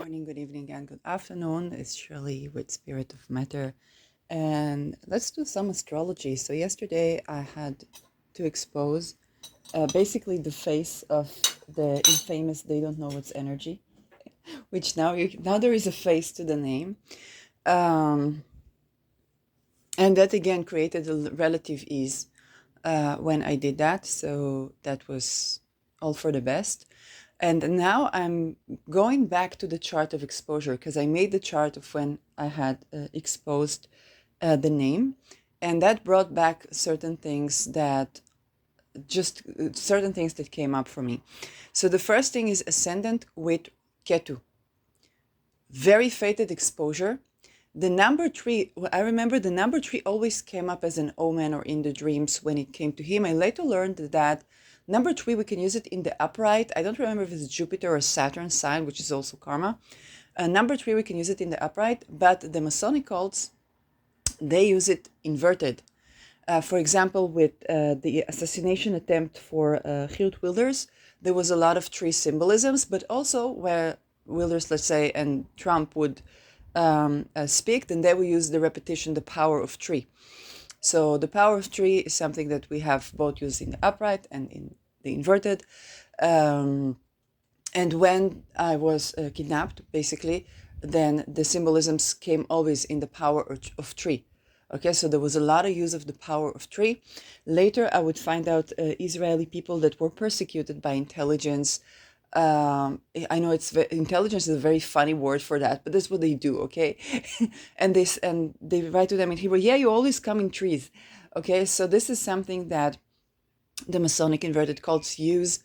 morning, good evening, and good afternoon. It's Shirley with Spirit of Matter. And let's do some astrology. So, yesterday I had to expose basically the face of the infamous They Don't Know What's Energy, which now there is a face to the name. Um, and that again created a relative ease when I did that. So, that was all for the best. And now I'm going back to the chart of exposure because I made the chart of when I had exposed the name. And that brought back certain things that certain things that came up for me. So the first thing is ascendant with Ketu. Very fated exposure. The number three, I remember the number three always came up as an omen or in the dreams when it came to him. I later learned that number three, we can use it in the upright. I don't remember if it's Jupiter or Saturn sign, which is also karma. Number three, we can use it in the upright, but the Masonic cults, they use it inverted. For example, with the assassination attempt for Geert Wilders, there was a lot of tree symbolisms, but also where Wilders, let's say, and Trump would speak, then they will use the repetition, the power of tree. So the power of tree is something that we have both used in the upright and in the inverted. And when I was kidnapped, basically, then the symbolisms came always in the power of tree. Okay, so there was a lot of use of the power of tree. Later, I would find out Israeli people that were persecuted by intelligence. I know intelligence is a very funny word for that, but that's what they do. Okay, and they write to them in Hebrew. Yeah, you always come in trees. Okay, so this is something that the Masonic inverted cults use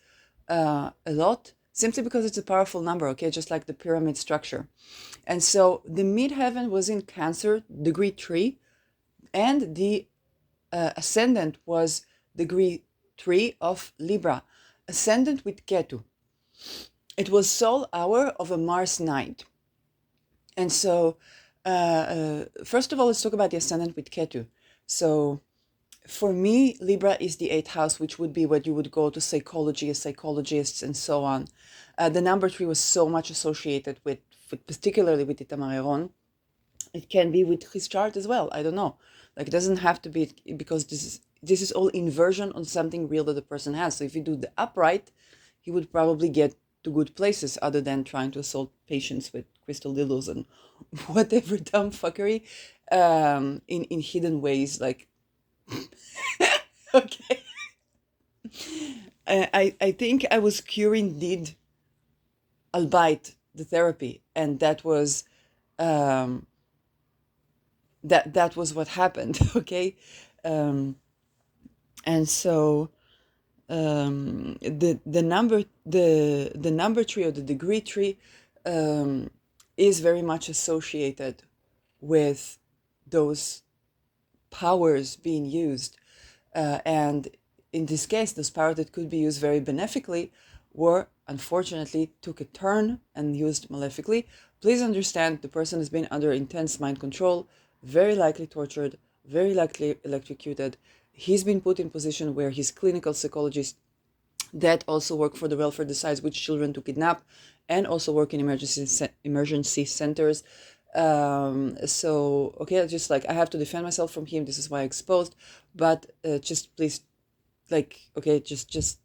a lot, simply because it's a powerful number. Okay, just like the pyramid structure. And so the midheaven was in Cancer, degree 3, and the ascendant was degree 3 of Libra, ascendant with Ketu. It was sole hour of a Mars night. And so, first of all, let's talk about the ascendant with Ketu. So, for me, Libra is the eighth house, which would be what you would go to psychology as psychologists and so on. The number 3 was so much associated with particularly with Itamar Heron. It can be with his chart as well. I don't know. Like, it doesn't have to be, because this is all inversion on something real that the person has. So if you do the upright, he would probably get to good places other than trying to assault patients with crystal dildos and whatever dumb fuckery in hidden ways. Like, okay. I think I was curing did albeit the therapy, and that was that was what happened. Okay. And so the number 3 or the degree 3 is very much associated with those powers being used, and in this case, those powers that could be used very benefically were unfortunately took a turn and used malefically. Please understand, the person has been under intense mind control, very likely tortured, very likely electrocuted. He's been put in position where his clinical psychologist that also work for the welfare decides which children to kidnap, and also work in emergency centers. So okay, just like I have to defend myself from him. This is why I exposed. But just please, like, okay, just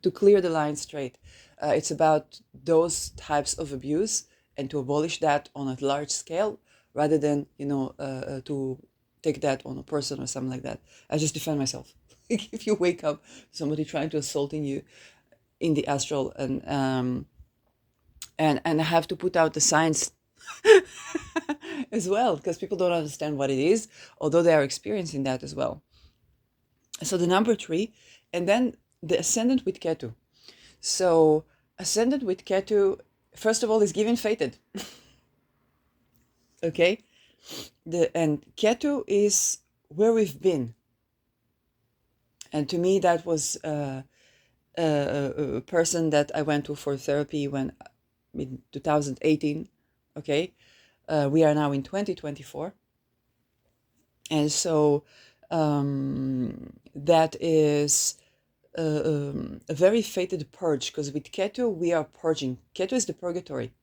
to clear the line straight. It's about those types of abuse and to abolish that on a large scale, rather than to take that on a person or something like that. I just defend myself. If you wake up somebody trying to assaulting you in the astral, and have to put out the science as well, because people don't understand what it is, although they are experiencing that as well. So the number 3, and then the ascendant with Ketu. So ascendant with Ketu, first of all, is given fated. Okay, and Ketu is where we've been, and to me that was a person that I went to for therapy when in 2018. Okay, we are now in 2024, and so that is a very fated purge, because with Ketu we are purging. Ketu is the purgatory.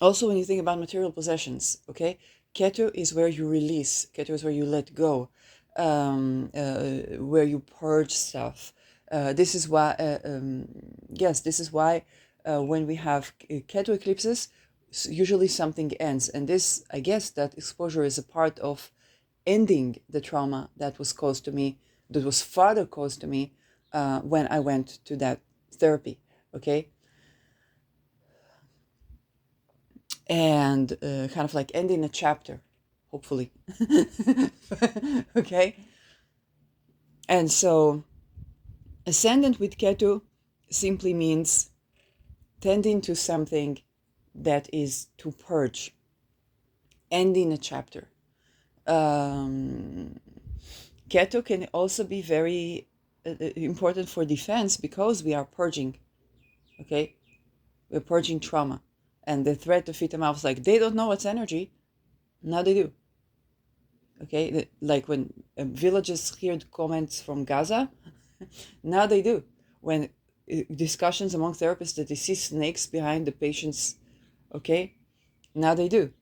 Also, when you think about material possessions, okay, Ketu is where you release, Ketu is where you let go, where you purge stuff. This is why, yes, this is why when we have Ketu eclipses, usually something ends. And this, I guess, that exposure is a part of ending the trauma that was caused to me, that was further caused to me when I went to that therapy, okay? And kind of like ending a chapter, hopefully. Okay? And so, ascendant with Ketu simply means tending to something that is to purge, ending a chapter. Ketu can also be very important for defense because we are purging, okay? We're purging trauma. And the threat of Itamal was like, they don't know what's energy. Now they do. Okay, like when villages heard comments from Gaza, now they do. When discussions among therapists that they see snakes behind the patients, okay, now they do.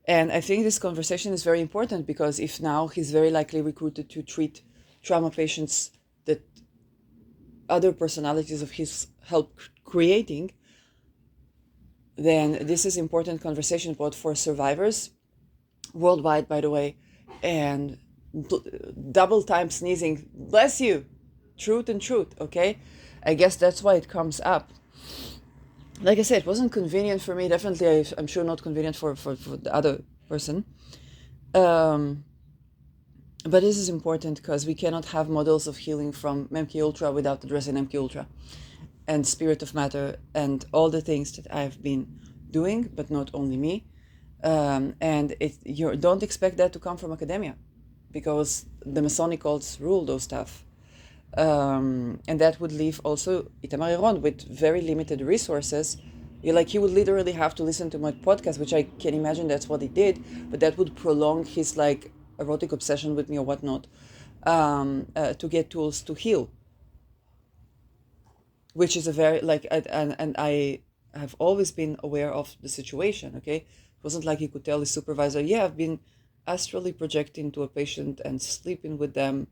And I think this conversation is very important because if now he's very likely recruited to treat trauma patients that other personalities of his help creating, then this is important conversation both for survivors worldwide, by the way, and double time sneezing. Bless you. Truth and truth, okay? I guess that's why it comes up. Like I said, it wasn't convenient for me. Definitely, I'm sure not convenient for the other person. But this is important because we cannot have models of healing from MK Ultra without addressing MK Ultra and spirit of matter and all the things that I've been doing, but not only me. And you don't expect that to come from academia because the Masonic cults rule those stuff. And that would leave also Itamar Iron with very limited resources. He would literally have to listen to my podcast, which I can imagine that's what he did, but that would prolong his like erotic obsession with me or whatnot, to get tools to heal, which is a very like and I have always been aware of the situation. Okay, it wasn't like he could tell his supervisor, yeah, I've been astrally projecting to a patient and sleeping with them,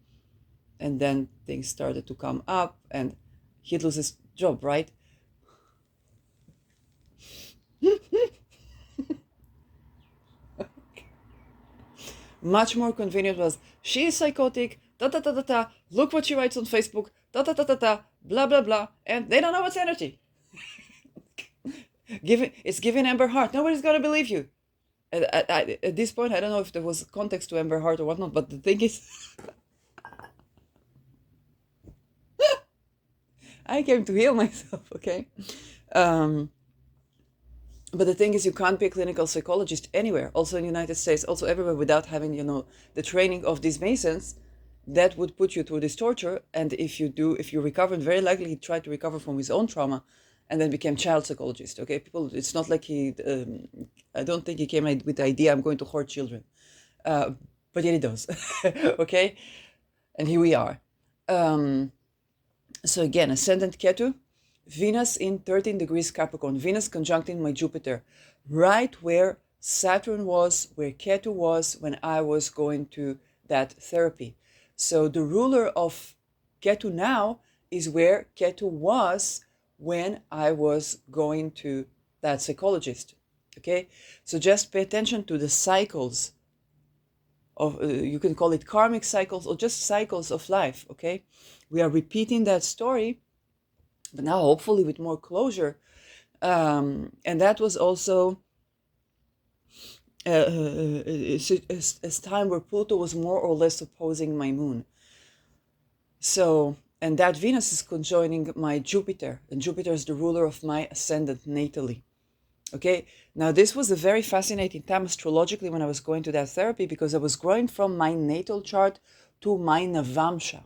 and then things started to come up and he'd lose his job, right? Much more convenient was, she is psychotic, da da da da da, look what she writes on Facebook, da da da da da, blah blah blah, and they don't know what's energy. It's giving Amber Heart. Nobody's gonna believe you. At this point, I don't know if there was context to Amber Heart or whatnot, but the thing is, I came to heal myself, okay? But the thing is, you can't be a clinical psychologist anywhere, also in the United States, also everywhere, without having, the training of these Masons. That would put you through this torture. And if you recover, very likely he tried to recover from his own trauma and then became child psychologist, okay? It's not like I don't think he came with the idea, I'm going to hurt children. But yet he does, okay? And here we are. So again, ascendant Ketu, Venus in 13 degrees Capricorn, Venus conjuncting my Jupiter, right where Saturn was, where Ketu was when I was going to that therapy. So the ruler of Ketu now is where Ketu was when I was going to that psychologist. Okay, so just pay attention to the cycles of, you can call it karmic cycles or just cycles of life. Okay, we are repeating that story, but now hopefully with more closure. And that was also a time where Pluto was more or less opposing my moon. So, and that Venus is conjoining my Jupiter, and Jupiter is the ruler of my ascendant natally. Okay, now this was a very fascinating time astrologically when I was going to that therapy, because I was growing from my natal chart to my Navamsha,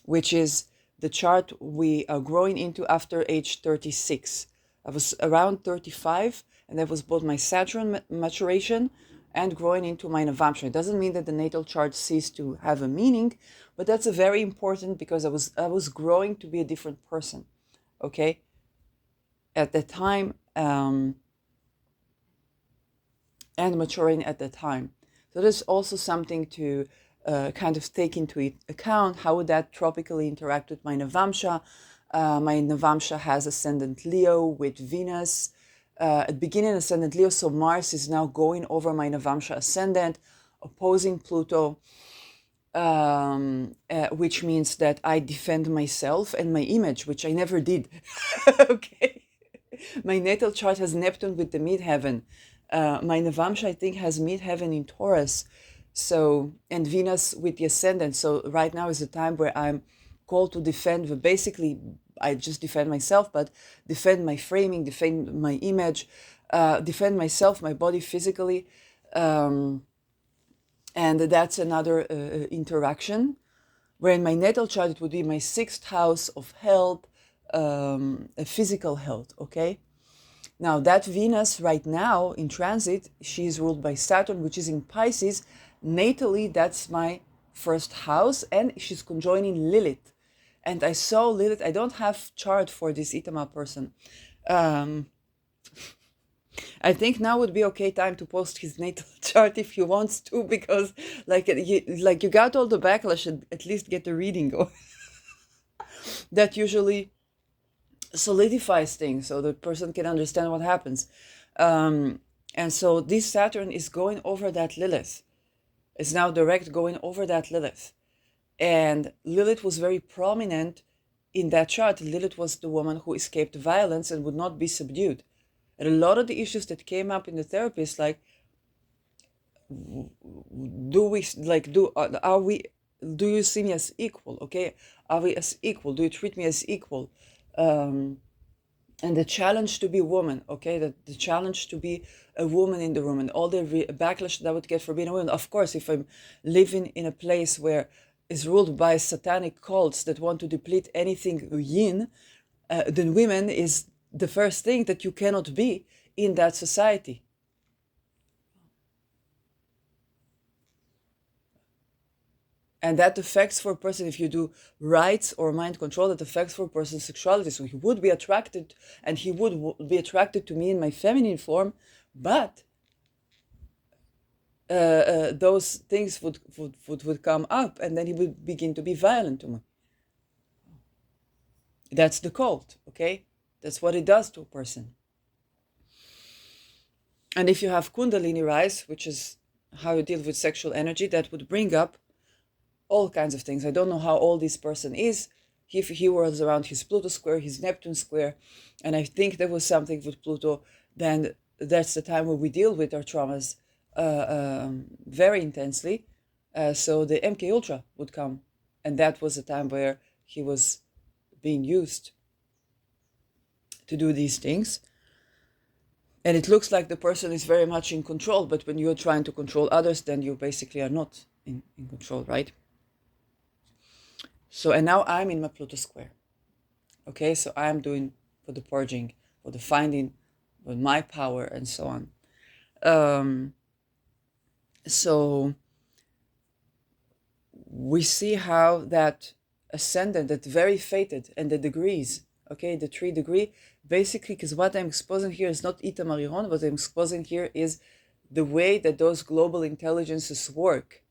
which is the chart we are growing into after age 36. I was around 35, and that was both my Saturn maturation and growing into my Navamsha. It doesn't mean that the natal chart ceased to have a meaning, but that's a very important, because I was growing to be a different person, okay? at the time, and maturing at the time. So there's also something to kind of take into account. How would that tropically interact with my Navamsha? My Navamsha has ascendant Leo with Venus. At beginning ascendant Leo, so Mars is now going over my Navamsha ascendant, opposing Pluto, which means that I defend myself and my image, which I never did. Okay. My natal chart has Neptune with the midheaven. My Navamsha, I think, has midheaven in Taurus. So, and Venus with the ascendant. So right now is the time where I'm called to defend, but basically I just defend myself, but defend my framing, defend my image, defend myself, my body physically. And that's another interaction. Where in my natal chart, it would be my sixth house of health, physical health, okay? Now, that Venus right now in transit, she is ruled by Saturn, which is in Pisces. Natally, that's my first house, and she's conjoining Lilith. And I saw Lilith, I don't have chart for this Itama person. I think now would be okay time to post his natal chart if he wants to, because you got all the backlash and at least get the reading going. That usually solidifies things so the person can understand what happens. And so this Saturn is going over that Lilith. It's now direct going over that Lilith. And Lilith was very prominent in that chart. Lilith was the woman who escaped violence and would not be subdued. And a lot of the issues that came up in the therapy is like, do you see me as equal? Okay, are we as equal? Do you treat me as equal? And the challenge to be woman, okay, the challenge to be a woman in the room, and all the backlash that I would get for being a woman. Of course, if I'm living in a place where is ruled by satanic cults that want to deplete anything yin, then women is the first thing that you cannot be in that society. And that affects for a person, if you do rights or mind control, that affects for a person's sexuality. So he would be attracted, and he would be attracted to me in my feminine form, but those things would come up, and then he would begin to be violent to me. That's the cult, okay? That's what it does to a person. And if you have Kundalini rise, which is how you deal with sexual energy, that would bring up all kinds of things. I don't know how old this person is. If he was around his Pluto square, his Neptune square, and I think there was something with Pluto, then that's the time where we deal with our traumas very intensely. So the MK Ultra would come, and that was the time where he was being used to do these things. And it looks like the person is very much in control, but when you're trying to control others, then you basically are not in control, right? So, and now I'm in my Pluto square. Okay, so I'm doing for the purging, for the finding with my power and so on. So we see how that ascendant, that very fated, and the degrees, okay, the 3 degree, basically, because what I'm exposing here is not Ita Mariron, what I'm exposing here is the way that those global intelligences work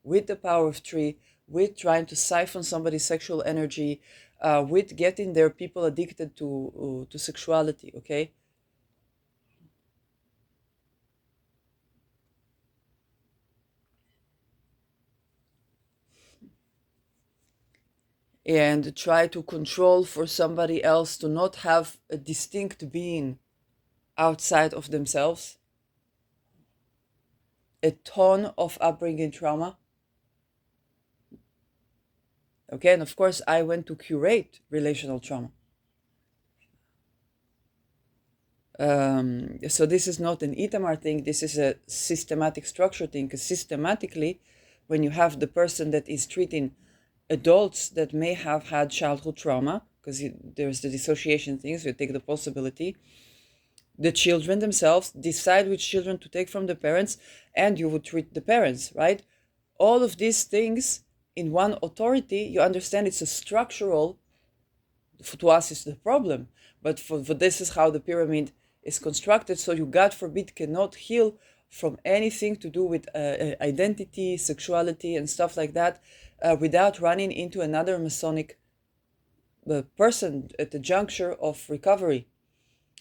with the power of 3, with trying to siphon somebody's sexual energy, with getting their people addicted to sexuality, okay? And try to control for somebody else to not have a distinct being outside of themselves. A ton of upbringing trauma. Okay, and of course I went to curate relational trauma. So this is not an Itamar thing, this is a systematic structure thing, because systematically, when you have the person that is treating adults that may have had childhood trauma, because there's the dissociation thing, so you take the possibility, the children themselves decide which children to take from the parents, and you would treat the parents, right? All of these things in one authority, you understand it's a structural to us is the problem, but for this is how the pyramid is constructed. So you, God forbid, cannot heal from anything to do with identity, sexuality, and stuff like that, without running into another Masonic person at the juncture of recovery.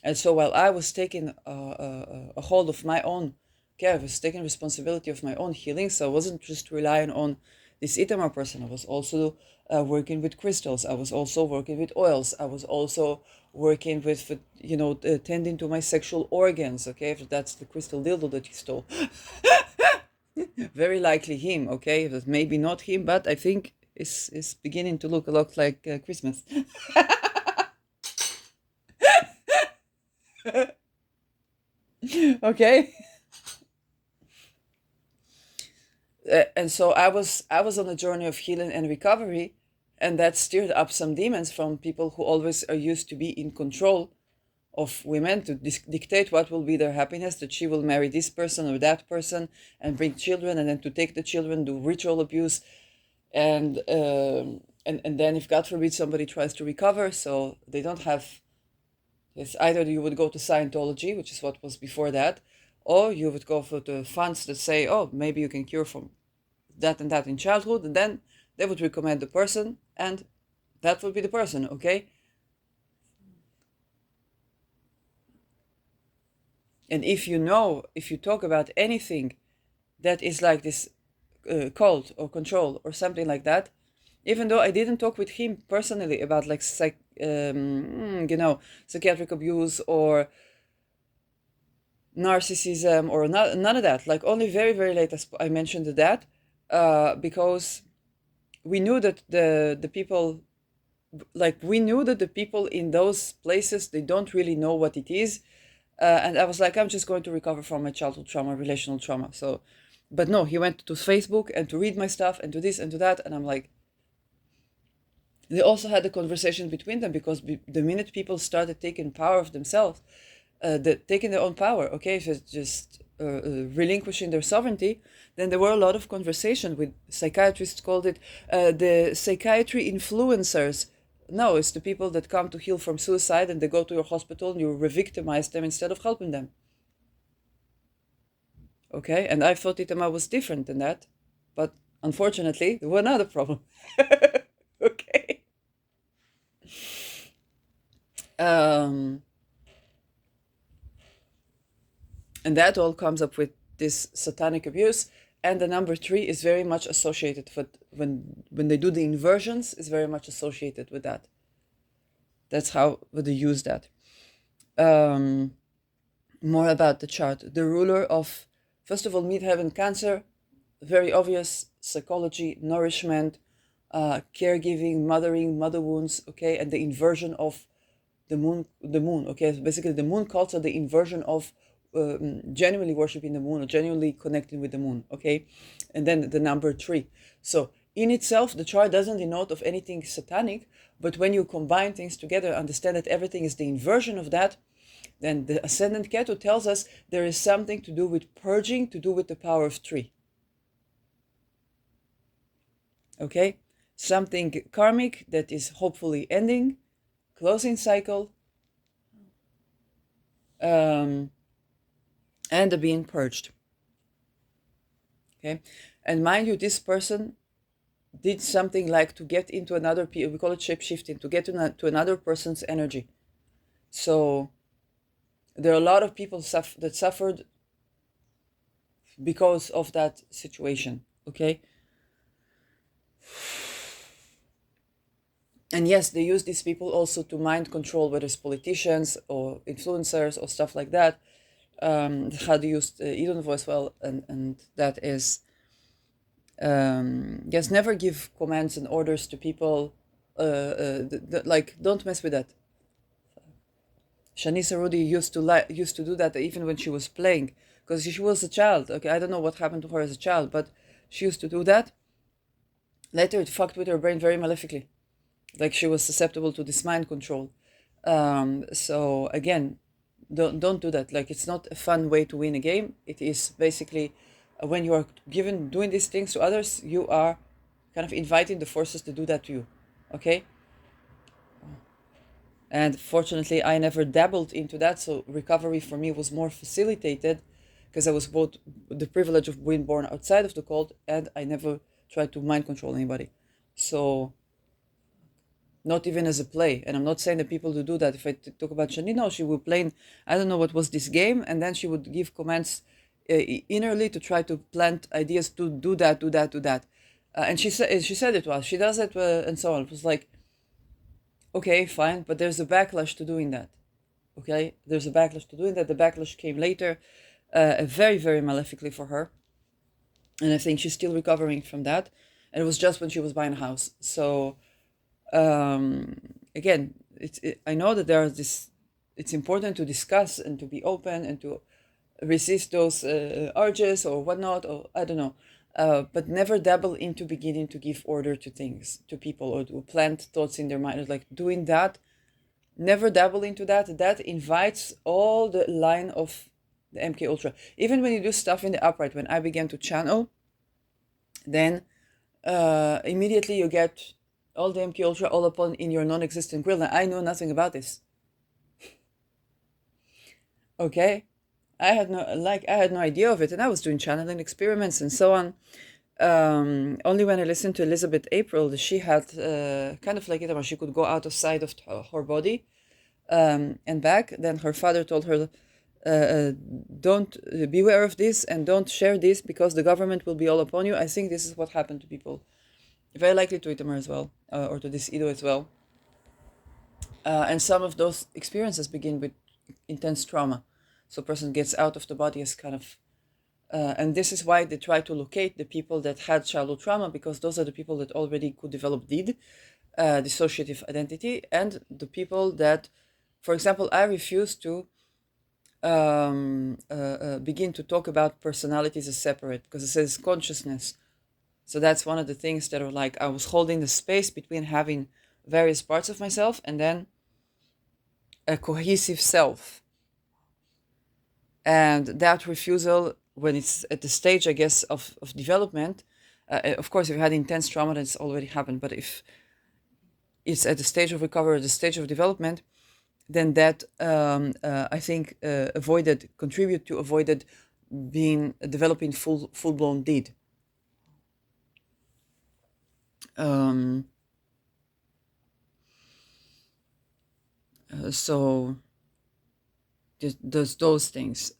And so while I was taking a hold of my own care, I was taking responsibility of my own healing. So I wasn't just relying on this Itamar person. I was also working with crystals. I was also working with oils. I was also working with tending to my sexual organs. Okay, if that's the crystal dildo that he stole, very likely him. Okay, but maybe not him, but I think it's beginning to look a lot like Christmas. Okay. And so I was on a journey of healing and recovery, and that stirred up some demons from people who always are used to be in control of women, to dictate what will be their happiness, that she will marry this person or that person and bring children, and then to take the children, do ritual abuse, and then if God forbid somebody tries to recover, so they don't have. It's either you would go to Scientology, which is what was before that, or you would go for the funds that say, oh, maybe you can cure from that and that in childhood, and then they would recommend the person, and that would be the person, okay? And if you talk about anything that is like this cult or control or something like that, even though I didn't talk with him personally about like psychiatric abuse or narcissism or none of that, like only very, very late I mentioned that, because we knew that the people, like we knew that the people in those places, they don't really know what it is, and I was like, I'm just going to recover from my childhood trauma, relational trauma. So, but no, he went to Facebook and to read my stuff and to this and to that, and I'm like, they also had a conversation between them, because the minute people started taking power of themselves, taking their own power, okay, just relinquishing their sovereignty, then there were a lot of conversation with psychiatrists, called it the psychiatry influencers. No, it's the people that come to heal from suicide, and they go to your hospital and you re-victimize them instead of helping them. Okay, and I thought Itama was different than that, but unfortunately, there was another problem. Okay. Um, and that all comes up with this satanic abuse. And the number 3 is very much associated with, when they do the inversions, is very much associated with that. That's how they use that. More about the chart. The ruler of, first of all, midheaven Cancer, very obvious psychology, nourishment, caregiving, mothering, mother wounds, okay, and the inversion of the moon, okay. So basically, the moon cults are the inversion of genuinely worshiping the moon or genuinely connecting with the moon, okay. And then the number 3. So in itself, the chart doesn't denote of anything satanic, but when you combine things together, understand that everything is the inversion of that, then the ascendant Ketu tells us there is something to do with purging, to do with the power of 3. Okay? Something karmic that is hopefully ending, closing cycle, and being purged. Okay? And mind you, this person did something like to get into another, we call it shape-shifting, to get to another person's energy. So there are a lot of people that suffered because of that situation, okay? And yes, they use these people also to mind control, whether it's politicians or influencers or stuff like that. How they use Eden voice well, and that is, yes, never give commands and orders to people, like, don't mess with that. Shanisa Rudy used to do that even when she was playing, because she was a child. Okay, I don't know what happened to her as a child, but she used to do that. Later, it fucked with her brain very malefically, like she was susceptible to this mind control. So again, don't do that. Like, it's not a fun way to win a game. It is basically, when you are doing these things to others, you are kind of inviting the forces to do that to you. Okay. And fortunately, I never dabbled into that. So recovery for me was more facilitated because I was both the privilege of being born outside of the cult, and I never tried to mind control anybody. So not even as a play. And I'm not saying that people do that. If I talk about Shani, no, she would play, I don't know what was this game, and then she would give commands innerly to try to plant ideas to do that, do that, do that. And she said it to us. She does it, and so on. It was like, okay, fine, but there's a backlash to doing that. Okay, there's a backlash to doing that. The backlash came later, very, very malefically for her, and I think she's still recovering from that. And it was just when she was buying a house. So again, I know that there are this. It's important to discuss and to be open and to resist those urges or whatnot, or I don't know, but never dabble into beginning to give order to things, to people, or to plant thoughts in their mind. Like doing that, never dabble into that. That invites all the line of the MK Ultra. Even when you do stuff in the upright, when I began to channel, then immediately you get all the MK Ultra all upon in your non-existent grill. Now I know nothing about this. Okay, I had no idea of it, and I was doing channeling experiments and so on. Only when I listened to Elizabeth April, she had kind of like it, where she could go out of sight of her body and back. Then her father told her, "Don't beware of this and don't share this because the government will be all upon you." I think this is what happened to people, very likely to Itamar as well, or to this Ido as well. And some of those experiences begin with intense trauma. So a person gets out of the body as kind of, and this is why they try to locate the people that had childhood trauma, because those are the people that already could develop DID, dissociative identity, and the people that, for example, I refuse to begin to talk about personalities as separate because it says consciousness. So that's one of the things that are like I was holding the space between having various parts of myself and then a cohesive self. And that refusal, when it's at the stage, I guess, of development, of course, if you had intense trauma, that's already happened. But if it's at the stage of recovery, the stage of development, then that I think contribute to avoided developing full blown deed. Um, so there's those things.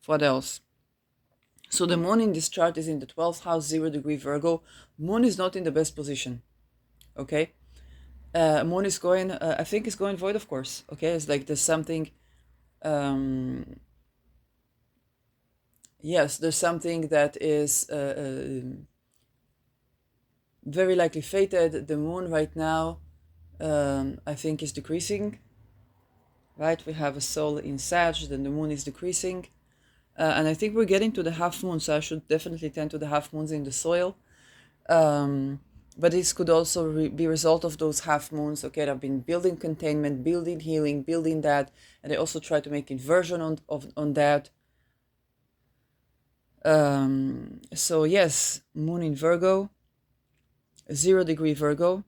What else? So the moon in this chart is in the 12th house, 0 degree Virgo. Moon is not in the best position. Okay. Moon is going, I think it's going void, of course. Okay. It's like there's something, yes, there's something that is very likely fated. The moon right now, I think, is decreasing. Right. We have a soul in Sag, then the moon is decreasing. And I think we're getting to the half moon, so I should definitely tend to the half moons in the soil. But this could also be a result of those half moons. Okay, I've been building containment, building healing, building that, and I also try to make inversion on that. So yes, moon in Virgo, 0 degree Virgo.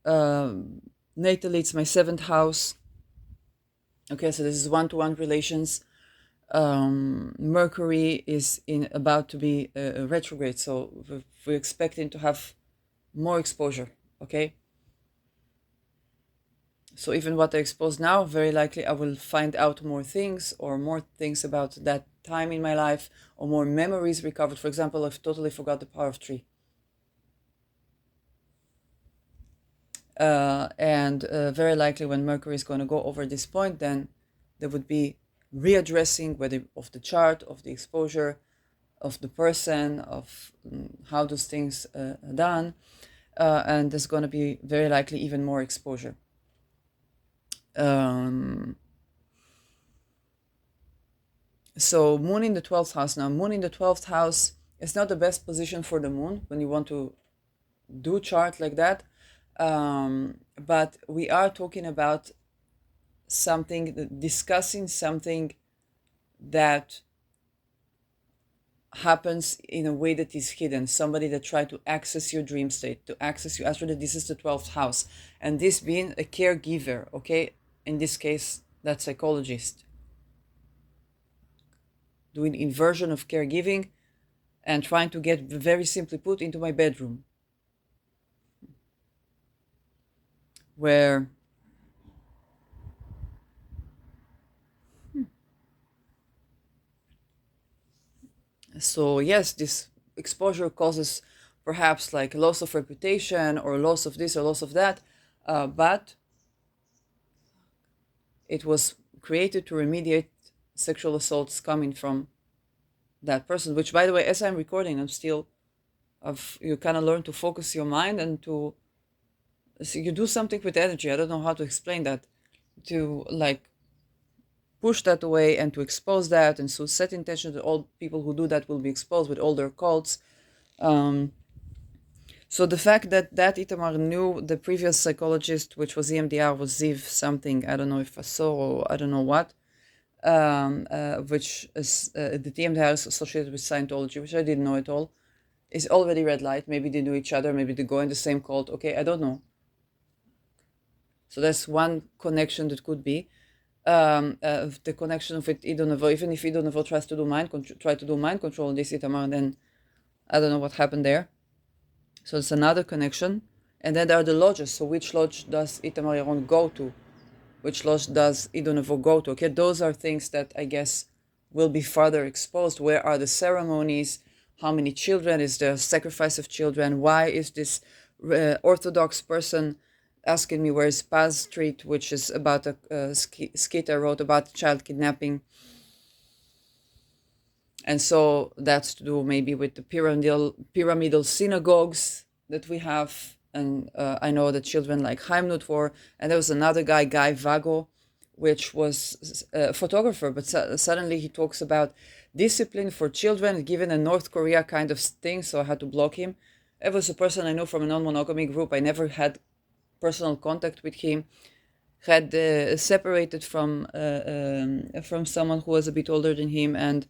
Natally, it's my 7th house. Okay, so this is one-to-one relations. Mercury is about to be retrograde, so we're expecting to have more exposure. Okay, so even what I expose now, very likely I will find out more things or more things about that time in my life, or more memories recovered. For example, I've totally forgot the power of 3. And very likely when Mercury is going to go over this point, then there would be readdressing whether of the chart, of the exposure, of the person, of how those things are done. And there's going to be very likely even more exposure. So moon in the 12th house. Now, moon in the 12th house is not the best position for the moon when you want to do chart like that. But we are talking about something, discussing something that happens in a way that is hidden. Somebody that tried to access your dream state, to access you. Actually, this is the 12th house. And this being a caregiver, okay? In this case, that psychologist. Doing inversion of caregiving and trying to get, very simply put, into my bedroom. Where so yes, this exposure causes perhaps like loss of reputation or loss of this or loss of that, but it was created to remediate sexual assaults coming from that person. Which, by the way, as I'm recording, I'm still of you kind of learn to focus your mind and to so you do something with energy. I don't know how to explain that, to like push that away and to expose that, and so set intention that all people who do that will be exposed with all their cults. Um, so the fact that Itamar knew the previous psychologist, which was EMDR, was Ziv something, I don't know if I saw or I don't know what, which is the EMDR is associated with Scientology, which I didn't know at all, is already red light. Maybe they knew each other, maybe they go in the same cult. Okay, I don't know. So that's one connection that could be. The connection with Ido Novo, even if Ido Novo tries to do try to do mind control in this Itamar, then I don't know what happened there. So it's another connection. And then there are the lodges. So which lodge does Itamar Yaron go to? Which lodge does Ido Novo go to? Okay, those are things that I guess will be further exposed. Where are the ceremonies? How many children? Is there sacrifice of children? Why is this Orthodox person asking me where is Paz Street, which is about a skit I wrote about child kidnapping? And so that's to do maybe with the pyramidal synagogues that we have. And I know that children like Heimnut for, and there was another Guy Vago, which was a photographer, but suddenly he talks about discipline for children given a North Korea kind of thing, so I had to block him. It was a person I know from a non-monogamy group. I never had personal contact with him. Had separated from someone who was a bit older than him, and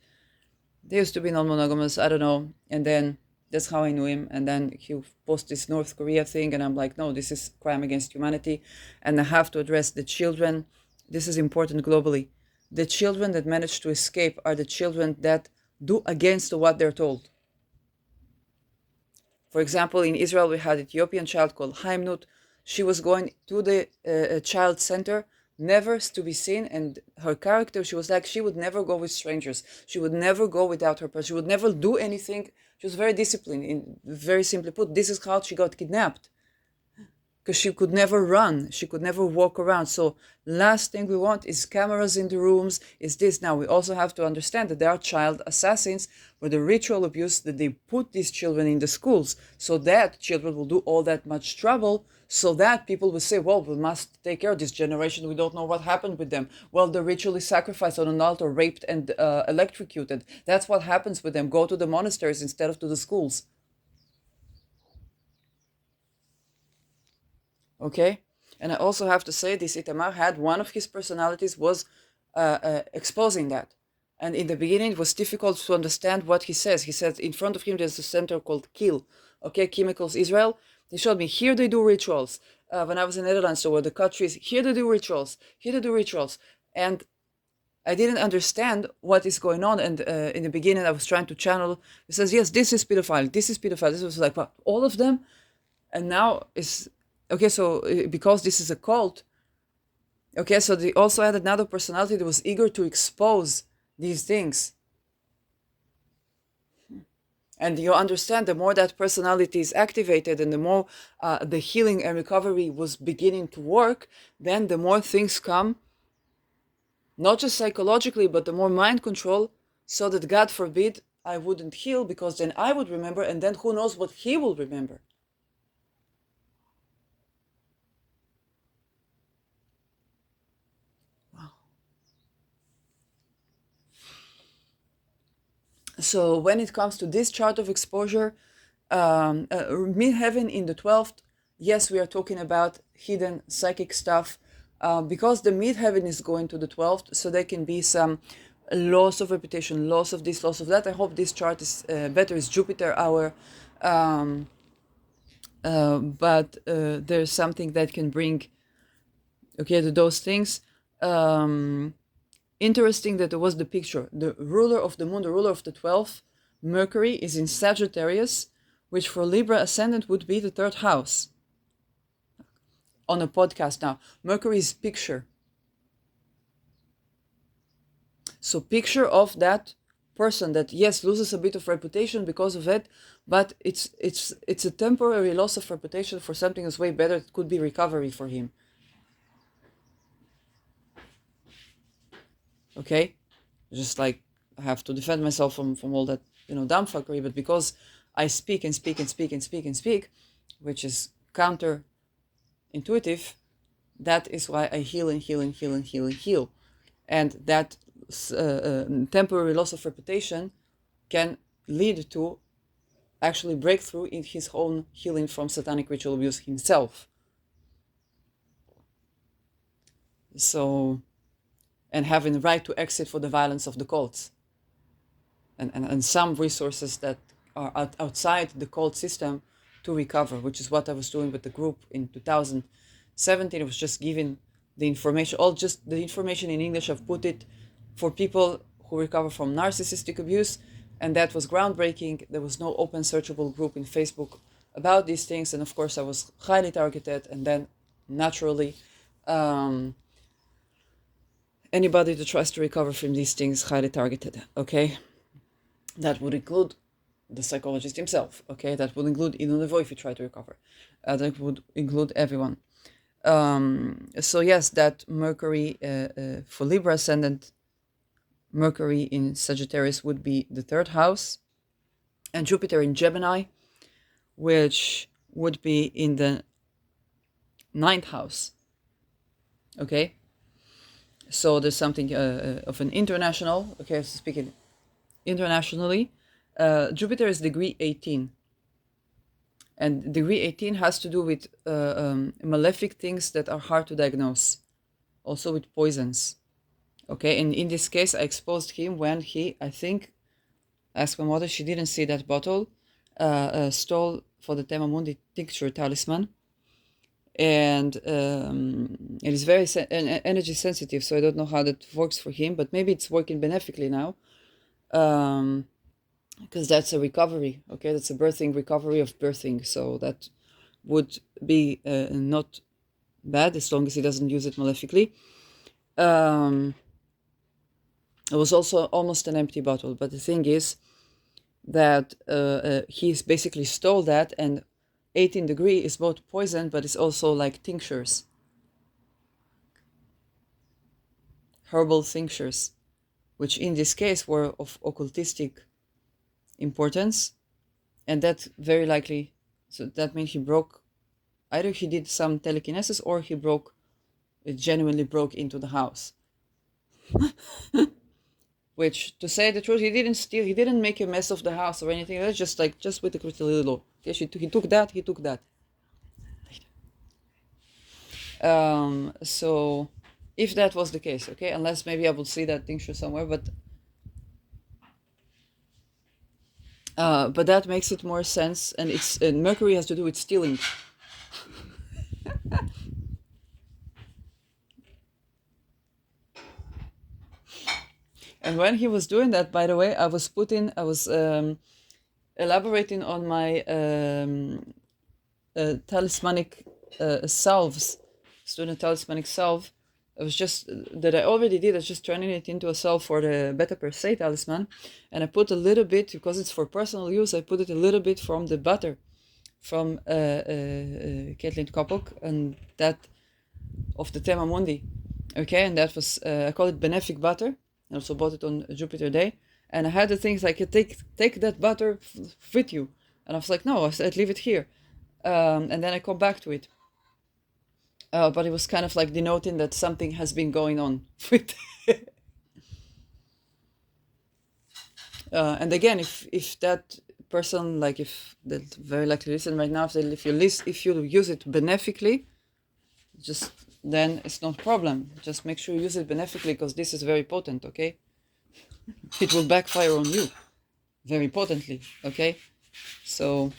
they used to be non-monogamous, I don't know. And then that's how I knew him. And then he posted this North Korea thing, and I'm like, no, this is crime against humanity, and I have to address the children. This is important globally. The children that manage to escape are the children that do against what they're told. For example, in Israel, we had an Ethiopian child called Haimnut. She was going to the child center, never to be seen, and her character, she was like, she would never go with strangers. She would never go without her parents. She would never do anything. She was very disciplined. In very simply put, this is how she got kidnapped. Because she could never run, she could never walk around. So last thing we want is cameras in the rooms, is this. Now we also have to understand that there are child assassins where the ritual abuse that they put these children in the schools so that children will do all that much trouble, so that people will say, well, we must take care of this generation, we don't know what happened with them. Well, the ritually sacrificed on an altar, raped and electrocuted. That's what happens with them. Go to the monasteries instead of to the schools. Okay, and I also have to say this Itamar had one of his personalities was exposing that, and in the beginning it was difficult to understand what he says. He said in front of him there's a center called Kill, okay, Chemicals Israel. He showed me here they do rituals. When I was in Netherlands, so where the countries, here they do rituals, here they do rituals, and I didn't understand what is going on. And in the beginning I was trying to channel. He says, yes, this is pedophile, this is pedophile. This was like, what, all of them? And now is okay, so because this is a cult, okay, so they also had another personality that was eager to expose these things. And you understand, the more that personality is activated and the more the healing and recovery was beginning to work, then the more things come, not just psychologically, but the more mind control, so that God forbid I wouldn't heal, because then I would remember, and then who knows what he will remember. So when it comes to this chart of exposure, midheaven in the 12th, yes, we are talking about hidden psychic stuff, because the midheaven is going to the 12th, so there can be some loss of reputation, loss of this, loss of that. I hope this chart is better. It's Jupiter hour, but there's something that can bring, okay, to those things. Interesting that there was the picture. The ruler of the moon, the ruler of the 12th, Mercury, is in Sagittarius, which for Libra ascendant would be the third house. On a podcast now, Mercury is picture. So picture of that person that, yes, loses a bit of reputation because of it, but it's a temporary loss of reputation for something that's way better. It could be recovery for him. Okay, just like I have to defend myself from all that, dumbfuckery, but because I speak and speak and speak and speak and speak, which is counter intuitive, that is why I heal and heal and heal and heal and heal. And that temporary loss of reputation can lead to actually breakthrough in his own healing from satanic ritual abuse himself. So, and having the right to exit for the violence of the cults. And some resources that are outside the cult system to recover, which is what I was doing with the group in 2017. It was just giving the information, all just the information in English. I've put it for people who recover from narcissistic abuse, and that was groundbreaking. There was no open searchable group in Facebook about these things, and of course I was highly targeted, and then naturally anybody that tries to recover from these things highly targeted. Okay, that would include the psychologist himself. Okay, that would include Inu Levo if you try to recover. That would include everyone. So yes, that Mercury for Libra ascendant, Mercury in Sagittarius would be the third house, and Jupiter in Gemini, which would be in the ninth house. Okay, so there's something of an international. Okay, so speaking internationally, Jupiter is degree 18. And degree 18 has to do with malefic things that are hard to diagnose, also with poisons. Okay, and in this case, I exposed him when he, I think, asked my mother, she didn't see that bottle, stole for the Tema Mundi tincture talisman. And it is very energy sensitive, so I don't know how that works for him, but maybe it's working benefically now. Because that's a recovery, okay? That's a birthing recovery of birthing, so that would be not bad as long as he doesn't use it malefically. It was also almost an empty bottle, but the thing is that he's basically stole that, and 18 degree is both poison, but it's also like tinctures, herbal tinctures, which in this case were of occultistic importance, and that very likely, so that means he broke, either he did some telekinesis or it genuinely broke into the house. Which, to say the truth, he didn't steal, he didn't make a mess of the house or anything. That's just with the crystal little. Okay, he took that. So if that was the case, okay, unless maybe I will see that tincture somewhere, but that makes it more sense, and Mercury has to do with stealing. And when he was doing that, by the way, I was elaborating on my talismanic salves, student talismanic salve. It was just that I already did. I was just turning it into a salve for the Beta Per Se talisman, and I put a little bit, because it's for personal use. I put it a little bit from the butter from Caitlin Kopok, and that of the Tema Mundi. Okay, and that was I call it benefic butter. I also bought it on Jupiter Day, and I had the things like, take that butter with you, and I was like, no, I said leave it here, and then I come back to it. But it was kind of like denoting that something has been going on with. And again, if that person, like if that very likely listen right now, if you use it benefically, then it's not a problem. Just make sure you use it benefically, because this is very potent. Okay. it will backfire on you very potently. Okay, so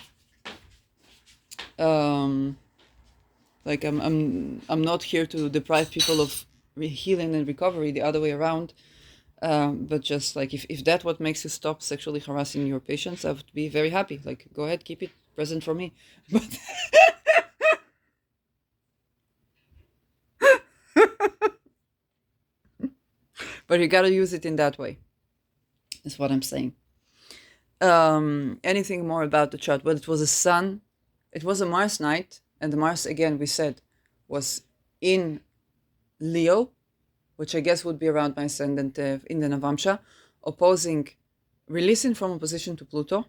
like I'm not here to deprive people of healing and recovery, the other way around. But just like if that what makes you stop sexually harassing your patients, I would be very happy. Like, go ahead, keep it present for me. But you gotta use it in that way, is what I'm saying. Anything more about the chart? Well, it was a sun, it was a Mars night, and the Mars, again, we said, was in Leo, which I guess would be around my ascendant in the Navamsha, opposing, releasing from opposition to Pluto.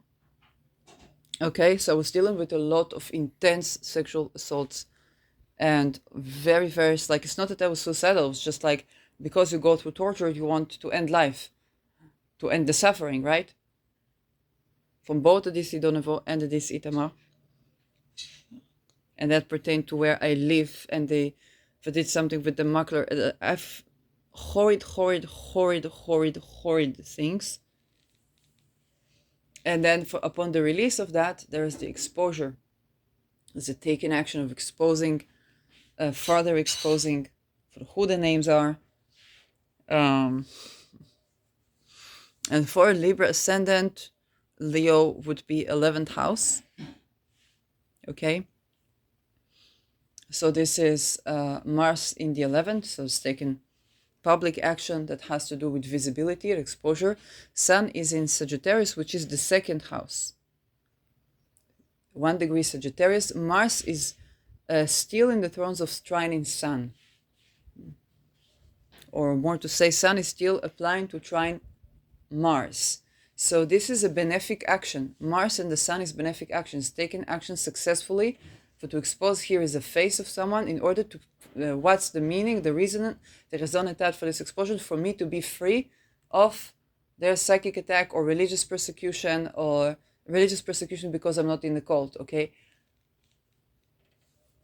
Okay, so I was dealing with a lot of intense sexual assaults and very, very, like, it's not that I was suicidal, it was just like, because you go through torture, you want to end life, to end the suffering, right? From both the DC Donovo and the DC Itamar. And that pertained to where I live, and they did something with the macular. I've horrid things. And then upon the release of that, there is the exposure. There's a taken action of exposing, further exposing for who the names are. And for Libra ascendant, Leo would be 11th house. Okay. So this is Mars in the 11th, so it's taken public action that has to do with visibility and exposure. Sun is in Sagittarius, which is the second house. 1 degree Sagittarius. Mars is still in the thrones of trine in Sun. Or more to say, Sun is still applying to trine Mars. So this is a benefic action. Mars and the Sun is benefic actions, taking action successfully. For to expose here is a face of someone in order to, what's the meaning, the reason, the raison d'etre for this exposure, for me to be free of their psychic attack or religious persecution because I'm not in the cult, okay?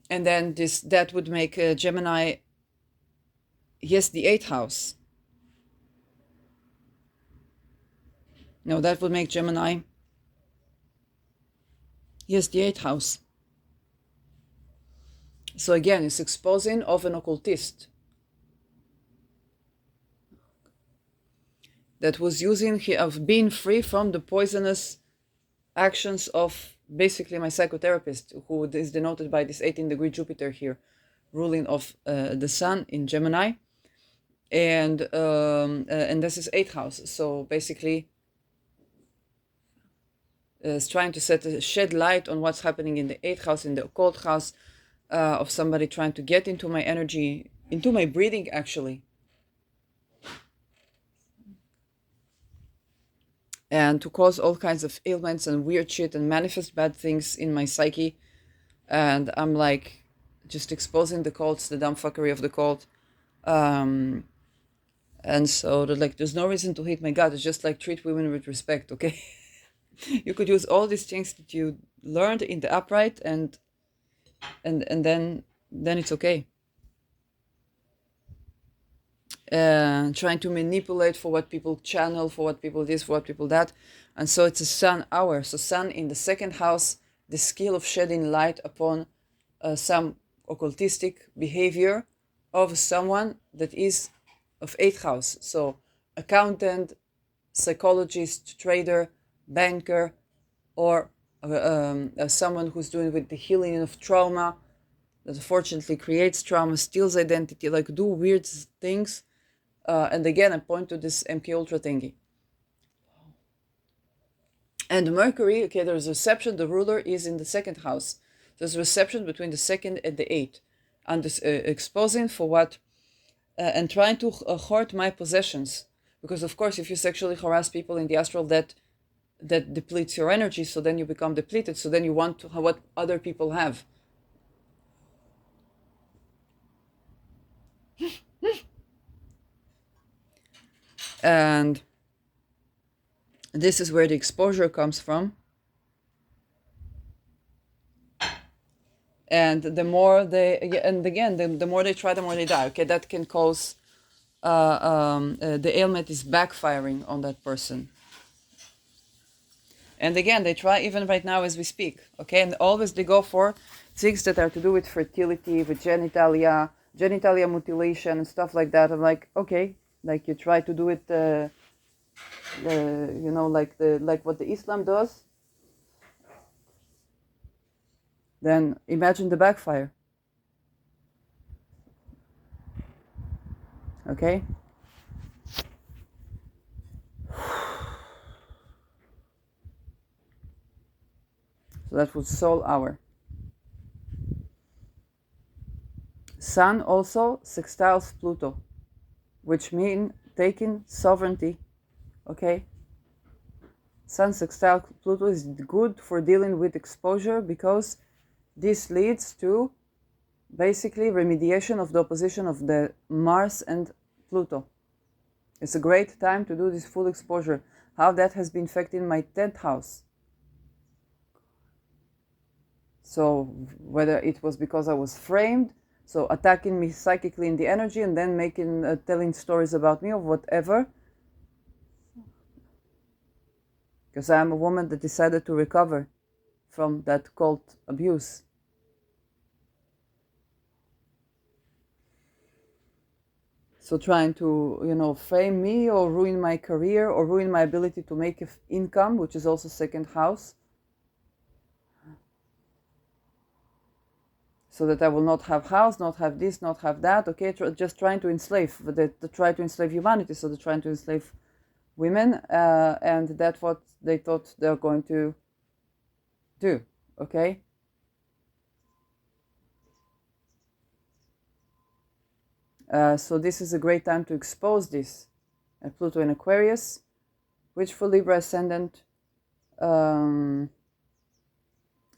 And then that would make Gemini, yes, the 8th house. No, that would make Gemini, yes, the 8th house. So again, it's exposing of an occultist that was using of being free from the poisonous actions of basically my psychotherapist, who is denoted by this 18-degree Jupiter here, ruling of the Sun in Gemini, and this is 8th house. So basically, is trying to shed light on what's happening in the 8th house, in the occult house, of somebody trying to get into my energy, into my breathing, actually. And to cause all kinds of ailments and weird shit and manifest bad things in my psyche. And I'm like, just exposing the cults, the dumb fuckery of the cult. And so there's no reason to hate my God. It's just like, treat women with respect, okay? You could use all these things that you learned in the upright, and then it's okay. Trying to manipulate for what people channel, for what people this, for what people that. And so it's a Sun hour. So Sun in the 2nd house, the skill of shedding light upon some occultistic behavior of someone that is of 8th house. So accountant, psychologist, trader, banker, or someone who's doing with the healing of trauma, that unfortunately creates trauma, steals identity, like do weird things. And again, I point to this MK Ultra thingy. And Mercury, okay, there's reception, the ruler is in the 2nd house. There's reception between the 2nd and the 8th. And this exposing for what, and trying to hoard my possessions. Because of course, if you sexually harass people in the astral, that depletes your energy, so then you become depleted, so then you want to have what other people have. And this is where the exposure comes from. And the more they, and again, the more they try, the more they die. Okay, that can cause the ailment is backfiring on that person. And again, they try even right now as we speak, okay? And always they go for things that are to do with fertility, with genitalia mutilation and stuff like that. I'm like, okay, like you try to do it, like what the Islam does, then imagine the backfire, okay? So that was soul hour. Sun also sextiles Pluto, which mean taking sovereignty, okay? Sun sextile Pluto is good for dealing with exposure because this leads to basically remediation of the opposition of the Mars and Pluto. It's a great time to do this full exposure. How that has been affecting my 10th house. So whether it was because I was framed, so attacking me psychically in the energy and then telling stories about me or whatever. Because I am a woman that decided to recover from that cult abuse. So trying to, frame me or ruin my career or ruin my ability to make income, which is also second house. So that I will not have house, not have this, not have that, okay? Just trying to enslave, they try to enslave humanity, so they're trying to enslave women, and that's what they thought they're going to do, okay? So this is a great time to expose this. Pluto in Aquarius, which for Libra ascendant,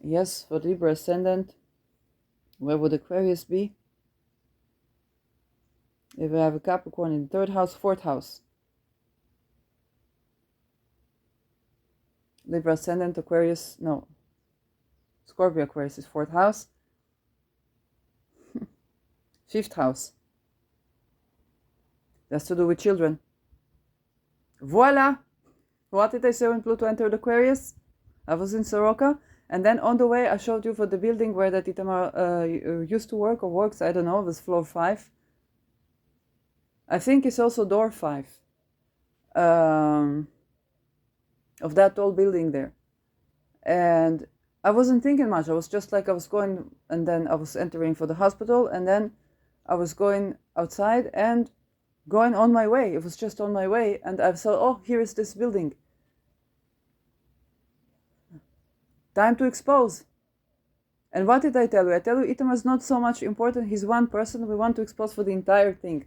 yes, for Libra ascendant, where would Aquarius be? If I have a Capricorn in the 3rd house, 4th house. Libra ascendant, Aquarius, no. Scorpio Aquarius is 4th house. 5th house. That's to do with children. Voila! What did I say when Pluto entered Aquarius? I was in Soroka. And then on the way, I showed you for the building where that Itamar used to work or works. I don't know. It was floor 5. I think it's also door 5 of that tall building there. And I wasn't thinking much. I was just like I was going, and then I was entering for the hospital, and then I was going outside and going on my way. It was just on my way, and I saw, oh, here is this building. Time to expose. And what did I tell you? I tell you, Itamar is not so much important. He's one person. We want to expose for the entire thing.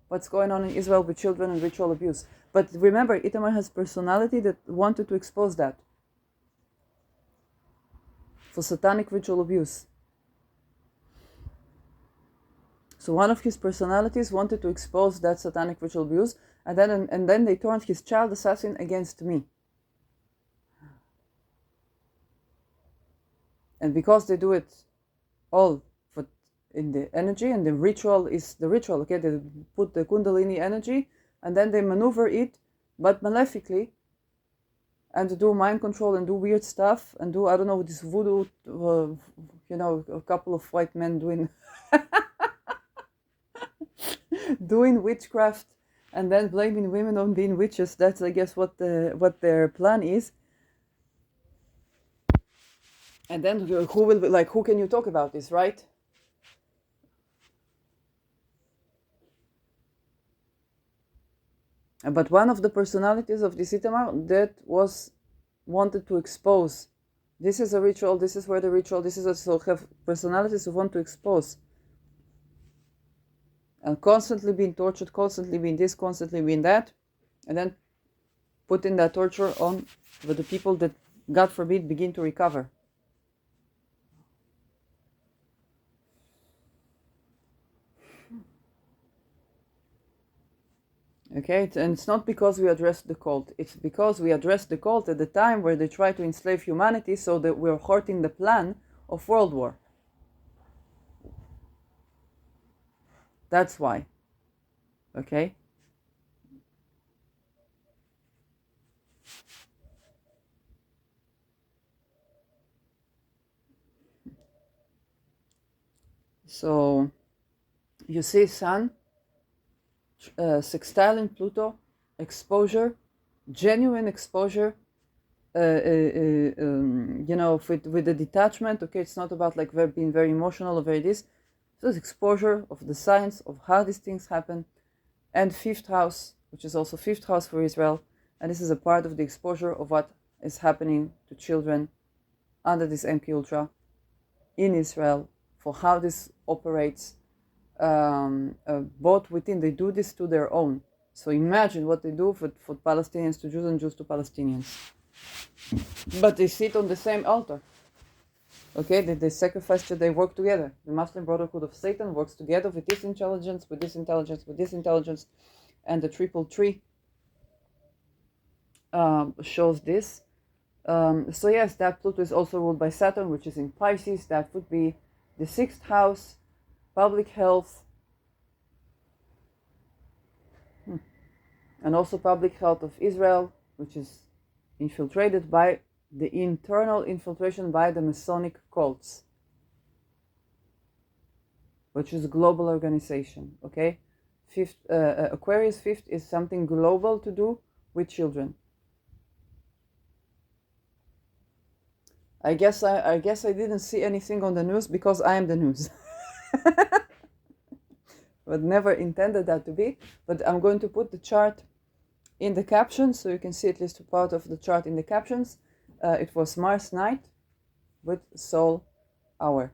What's going on in Israel with children and ritual abuse. But remember, Itamar has personality that wanted to expose that. For satanic ritual abuse. So one of his personalities wanted to expose that satanic ritual abuse, and then they turned his child assassin against me. And because they do it all in the energy, and the ritual is the ritual, okay? They put the Kundalini energy, and then they maneuver it, but malefically, and do mind control and do weird stuff, and do, I don't know, this voodoo, a couple of white men doing doing witchcraft, and then blaming women on being witches. That's, I guess, what their plan is. And then who can you talk about this, right? But one of the personalities of this Itamar that wanted to expose. This is a ritual, this is where the ritual, this is also have personalities who want to expose. And constantly being tortured, constantly being this, constantly being that. And then putting that torture on the people that, God forbid, begin to recover. Okay, and it's not because we addressed the cult. It's because we addressed the cult at the time where they try to enslave humanity, so that we're hurting the plan of world war. That's why. Okay? So you see Sun, sextile in Pluto, exposure, genuine exposure, with the detachment. Okay, it's not about like being very emotional or very this. So it's exposure of the science of how these things happen. And fifth house, which is also fifth house for Israel, and this is a part of the exposure of what is happening to children under this MK Ultra in Israel, for how this operates, both within, they do this to their own. So imagine what they do for Palestinians to Jews and Jews to Palestinians. But they sit on the same altar. Okay, they sacrifice, they work together. The Muslim Brotherhood of Satan works together with this intelligence, with this intelligence, with this intelligence, and the triple tree shows this. So yes, that Pluto is also ruled by Saturn, which is in Pisces. That would be the sixth house, public health, and also public health of Israel, which is infiltrated by the internal infiltration by the Masonic cults, which is a global organization. Okay, fifth, Aquarius fifth is something global to do with children. I guess I didn't see anything on the news because I am the news. But never intended that to be. But I'm going to put the chart in the captions so you can see at least a part of the chart in the captions. It was Mars night with Sol hour.